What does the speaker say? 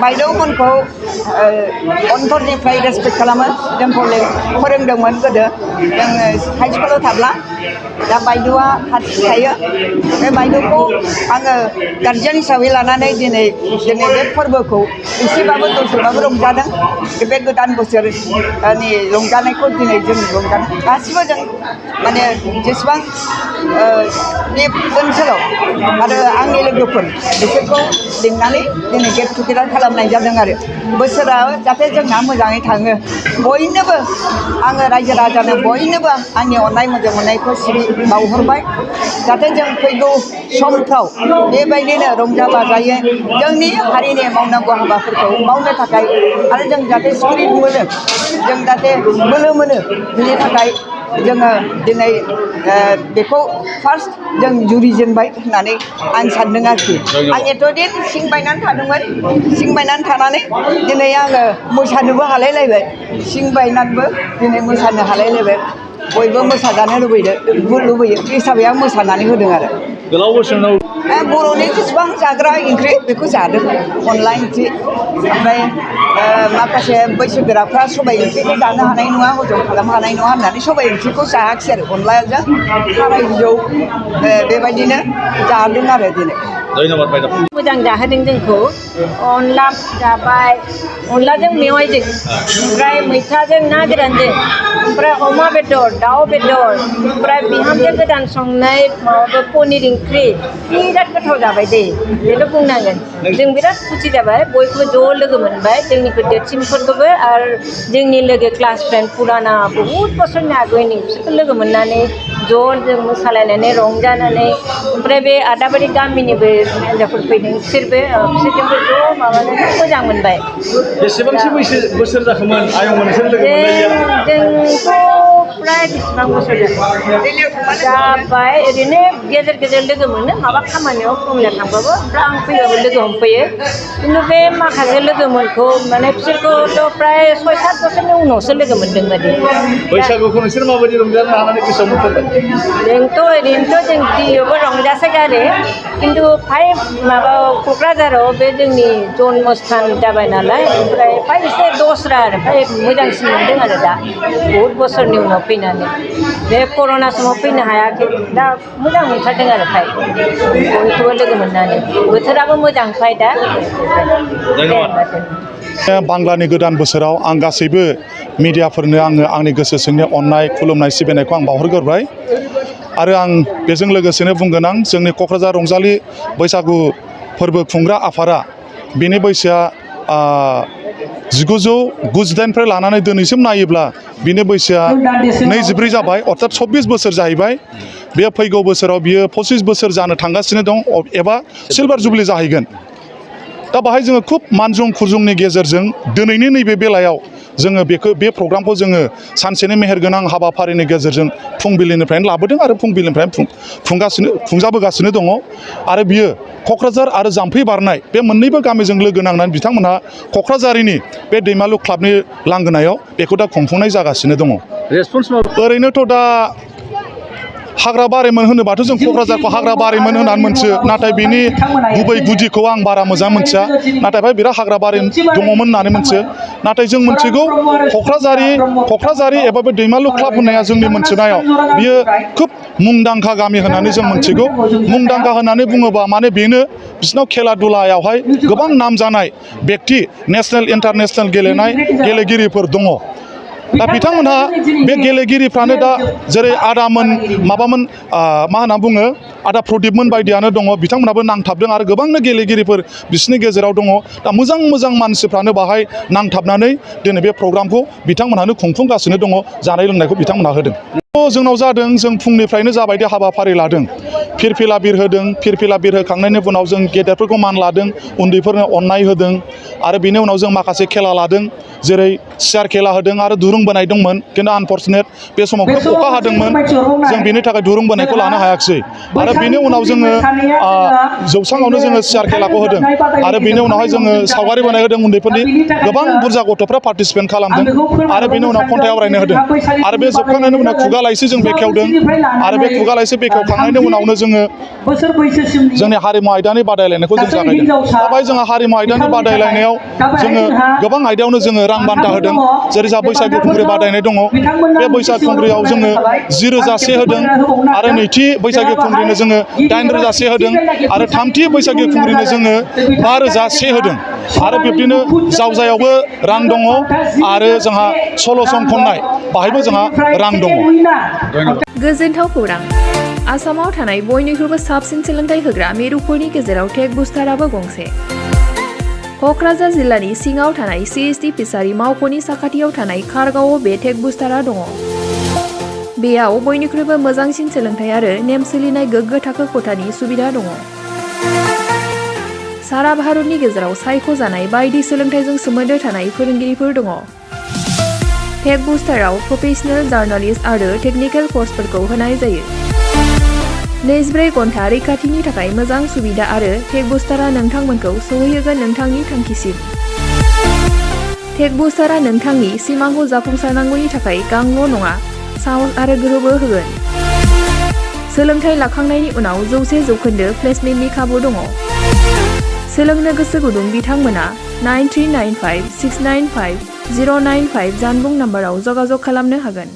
बायद'मोनखौ अनथरनिफ्राय respect खालामो जोंखौ फोरोंदोंमोन गोदो जोङो हाइ स्कुलाव थाब्ला दा बायद'आ खाथि थायो बे बायद'खौ आङो गार्जियान हिसाबै लानानै दिनै बे फोरबोखौ एसेबाबो दसेबाबो रंजादों बे गोदान बोसोरनि रंजानायखौ दिनै जों रंजादों गासिबो जों माने जेसेबां बे ओनसोलाव आरो आंनि लोगोफोर बिसोरखौ लिंनानै दिनै गेट टुगेदार खालामनाय जादों आरो बोसोरा जाहाथे जोंना मोजाङै थाङो बयनोबो आङो रायजो राजानो बयनोबो आंनि अननाय मोजां मोननायखौ बावहरबाय जाहाथे जों फैगौ समफ्राव बेबायदिनो रंजा बाजायै जोंनि हारिनि मावनांगौ हाबाफोरखौ मावनो थाखाय आरो जों जाहाथे स्पिरिट मोनो जों जाहाथे बोलो मोनो बिनि थाखाय जोङो दिनै बेखौ फार्स्ट जों जुरिजेनबाय होननानै आं सानदों आरोखि आं एथ'दिन सिं बायनानै थादोंमोन सिं बायनानै थानानै दिनै आङो मोसानोबो हालायलायबाय सिं बायनानैबो दिनै मोसानो हालायलायबाय बयबो मोसाजानो लुबैयो बे हिसाबै आं मोसानानै होदों आरो गोलाव बोसोराव बर'नि जेसेबां जाग्रा ओंख्रि बेखौ जादों अनला ओंख्रि ओमफ्राय माखासे बैसोगोराफ्रा सबाइ ओंख्रिखौ जानो हानाय नङा हजम खालामनो हानाय नङा होननानै सबाइ ओंख्रिखौ जायाखिसै आरो अनलाजों खाराय बिजौ बेबायदिनो जादों आरो दिनै मोजां जाहोदों जोंखौ अनला जाबाय अनलाजों मेवाइजों ओमफ्राय मैथाजों ना गोरानजों ओमफ्राय अमा बेदर दाउ बेदर ओमफ्राय बिहामजो गोदान संनाय माबाबो पनिर ओंख्रि बिराद गोथाव जाबाय दे बेल' बुंनांगोन जों बिराद खुसि जाबाय बयबो ज' लोगो मोनबाय जोंनिख्रुइ देरसिनफोरखौबो आरो जोंनि लोगो क्लास फ्रेन्ड फुराना बहुद बोसोरनि आगोलनि बिसोरखौ लोगो मोननानै ज' जों मोसालायनानै रंजानानै ओमफ्राय बे आदाबारि गामिनिबो हिन्जावफोर फैदों बिसोरजोंबो ज' माबानानै मोजां मोनबाय बेसेबांसो बोसोर जाखोमोन आयंमोन नोंसोर लोगो मोनलायैया जोंथ' फ्राय बेसेबां बोसोर जाबाय ओरैनो गेजेर गेजेर लोगो मोनो माबा खामानियाव फुंनिया थांबाबो ओमफ्राय आं फैबाबो लोगो हमफैयो खिन्थु बे माखासे लोगोमोनखौ माने बिसोरखौथ' फ्राय 6-7 बोसोरनि उनावसो लोगो मोनदों बादि बैसागुखौ नोंसोर माबायदि रंजानो हानानै गोसोआव मोनथारबाय जोंथ' ओरैनोथ' जों गिबियावबो रंजासोगारो खिन्थु माबा क'क्राझाराव बे जोंनि जन्मस्थान जाबाय नालाय ओमफ्राय एसे दस्रा आरो मोजांसिन मोनदों आरो दा बहुद बोसोरनि उनाव फैनानै बे कर'ना समाव फैनो हायाखै दा मोजां मोनथारदों आरो बयखौबो लोगो मोननानै बोथोराबो मोजांखाय दा बांलानि गोदान बोसोराव आं गासैबो मिडियाफोरनो आंनि गोसो सिंनि अननाय खुलुमनाय सिबिनायखौ आं बावहरग्रोबाय आरो आं बेजों लोगोसेनो बुंगोन आं जोंनि क'क्राझार रंजालि बैसागु फोरबो खुंग्रा आफादा बेनि बैसोआ 1998निफ्राय लानानै दिनैसिम नायोब्ला बिनि बैसोआ 24 जाबाय अर्थात 24 बोसोर जाहैबाय बे फैगौ बोसोराव बियो 25 बोसोर जानो थांगासिनो दं एबा सिलभार जुबलि जाहैगोन दा बाहाय जोङो खुब मानजुं खुरजुंनि गेजेरजों दिनैनि नैबे बेलायाव जोङो बे प्रग्रामखौ जोङो सानसेनि मेहेरगोनां हाबाफारिनि गेजेरजों फुंबिलिनिफ्रायनो लाबोदों आरो फुंबिलिनिफ्रायनो खुंजाबोगासिनो दङ आरो बियो क'क्राझार आरो जाम्फै बारनाय बे मोननैबो गामिजों लोगो नांनानै बिथांमोनहा क'क्राझारिनि बे दैमालु क्लाबनि लांगोनायाव बेखौ दा खुंफुंनाय जागासिनो दङ ओरैनोथ' दा हाग्रा बारिमोन होनोबाथ' जों क'क्राझारखौ हाग्रा बारिमोन होननानै मोनथियो नाथाय बिनि गुबै गुदिखौ आं बारा मोजां मोनथिया नाथाय बिराद हाग्रा बारि दङमोन होननानै मोनथियो नाथाय जों मोनथिगौ क'क्राझारि एबा बे दैमालु क्लाब होननाया जोंनि मोनथिनायाव बियो खुब मुंदांखा गामि होननानै जों मोनथिगौ मुंदांखा होननानै बुङोबा माने बेनो बिसिनाव खेला दुलायावहाय गोबां नाम जानाय व्यक्ति नेसनेल इन्टारनेसनेल गेलेनाय गेलेगिरिफोर दङ दा बिथांमोनहा बे गेलेगिरिफ्रानो दा जेरै आदामोन माबामोन मा होनना बुङो आदा प्रदीपमोन बायदियानो दङ बिथांमोनहाबो नांथाबदों आरो गोबांनो गेलेगिरिफोर बिसोरनि गेजेराव दङ दा मोजां मानसिफ्रानो बाहाय नांथाबनानै दिनै बे प्रग्रामखौ बिथांमोनहानो खुंफुंगासिनो दङ जानाय लोंनायखौ बिथांमोनहा होदों जोंनाव जादों जों फुंनिफ्रायनो जाबायदि हाबाफारि लादों फिरफिला बिर होदों फिरफिला बिर होखांनायनि उनाव जों गेदेरफोरखौ मान लादों उन्दैफोरनो अननाय होदों आरो बिनि उनाव जों माखासे खेला लादों जेरै सियार खेला होदों आरो दुरुं बोनाय दंमोन खिन्थु आनफर्चुनेट बे समाव खोब अखा हादोंमोन जों बेनि थाखाय दुरुं बोनायखौ लानो हायाखिसै आरो बिनि उनाव जोङो जौस्राङावनो जोङो सियार खेलाखौ होदों आरो बिनि उनावहाय जोङो सावगारि बोनाय होदों उन्दैफोरनि गोबां बुरजा गथ'फ्रा पार्टिसिपेट खालामदों आरो बिनि उनाव खन्थाइ आवरायनो होदों आरो बे जोबखांनायनि उनाव खुगा लाइसि जों बेखेवदों आरो बे खुगा लाइसि बेखेवखांनायनि उनावनो जोङो जोंनि हारिमु आयदानि बादायलायनायखौ जों जागायदों दाबाय जोंहा हारिमु आयदानि बादायलायनायाव जोङो गोबां आयदायावनो जोङो रां बान्था होदों जेरै जा बैसागु खुंग्रि बादायनाय दङ बे बैसागु खुंग्रियाव जोङो 10,000 होदों आरो नैथि बैसागु खुंग्रिनो जोङो 8,000 होदों आरो थामथि बैसागु खुंग्रिनो जोङो 5,000 होदों आरो बिब्दिनो जावजायावबो रां दङ आरो जोंहा सल' सं खननाय बाहायबो जोंहा रां दङ। गोजोनथाव खौरां आसामाव थानाय बयनिख्रुइबो साबसिन सोलोंथाइ होग्रा मिरुफोरनि गेजेराव टेक बुस्टाराबो गंसे क'क्राझार जिल्लानि सिङाव थानाय CST फिसारि मावख'नि साखाथियाव थानाय खारगावआव बे टेक बुस्टारा दङ। बेयाव बयनिख्रुइबो मोजांसिन सोलोंथाइ आरो नेम सोलिनाय गोग्गो थाखो खथानि सुबिदा दङ। सारा भारतनि गेजेराव सायख'जानाय बायदि सोलोंथाइजों सोमोन्दो थानाय फोरोंगिरिफोर दङ। टेक बुस्टाराव प्रफेशनेल जार्नालिस्ट आरो टेकनिकेल कर्सफोरखौ होनाय जायो। 24 घन्टा रैखाथिनि थाखाय मोजां सुबिदा आरो टेक बुस्टारा नोंथांमोनखौ सौहैहोगोन नोंथांनि थांखिसिम। टेक बुस्टारा नोंथांनि सिमांखौ जाफुंसारनांगौनि थाखाय गांल' नङा साहस आरो गोहोबो होगोन। सोलोंथाइ लाखांनायनि उनाव 100% प्लेसमेन्टनि खाबु दङ। सोलोंनो गोसो गुदुं बिथांमोना 9395 695 095 जानबुं नाम्बाराव जगाजग खालामनो हागोन।